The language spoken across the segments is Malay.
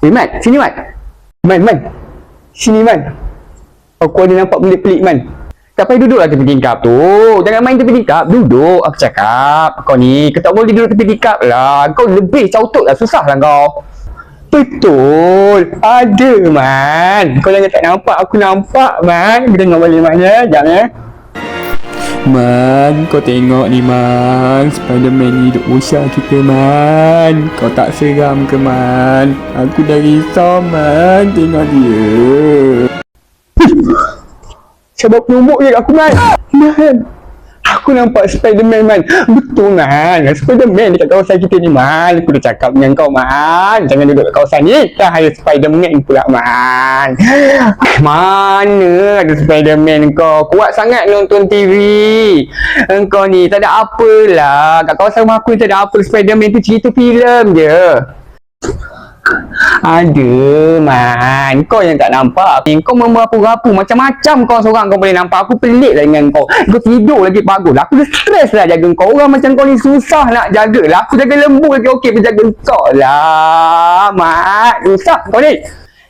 Mat, sini Mat. Man. Sini Man. Aku ada nampak benda pelik Man. Tak payah duduklah tepi tingkap tu. Jangan main tepi tingkap. Duduk. Aku cakap. Kau tak boleh duduk tepi tingkap lah. Kau lebih cautut lah. Susah lah kau. Betul. Ada Man. Kau jangan tak nampak. Aku nampak Man. Kita tengok balik Man ya. Sekejap ya. Man, kau tengok ni Man. Spiderman ni duk usah kita Man. Kau tak seram ke Man? Aku dah risau Man. Tengok dia. Sebab penumbuk je aku Man. Aku nampak Spiderman Man. Betul Man. Spiderman dekat kawasan kita ni Man. Aku dah cakap dengan kau Man. Jangan duduk kat kawasan ni. Dah ada Spiderman pula Man. Mana ada Spiderman kau? Kuat sangat nonton TV. Engkau ni tak ada apalah. Kat kawasan rumah aku ni tak ada apa. Spiderman tu cerita filem je. Ada Man. Kau yang tak nampak. Kau merapu-rapu macam-macam kau seorang kau boleh nampak. Aku pelik lah dengan kau. Kau tidur lagi bagus lah. Aku dah stres lah jaga kau. Orang macam kau ni susah nak jaga lah. Aku jaga lembu lagi okey berjaga kau lah Mat. Susah kau ni.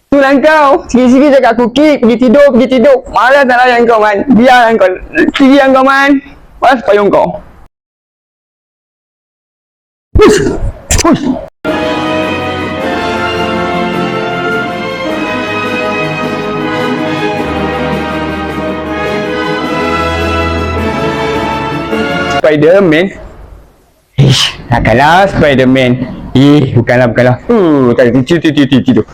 Itulah kau. Sikit-sikit cakap aku pergi tidur. Malas nak layan kau Man. Biar kau. Diam kau Man. Malas payung kau. Hush. Spiderman? Takkanlah Spiderman. Bukanlah. Tak tidur.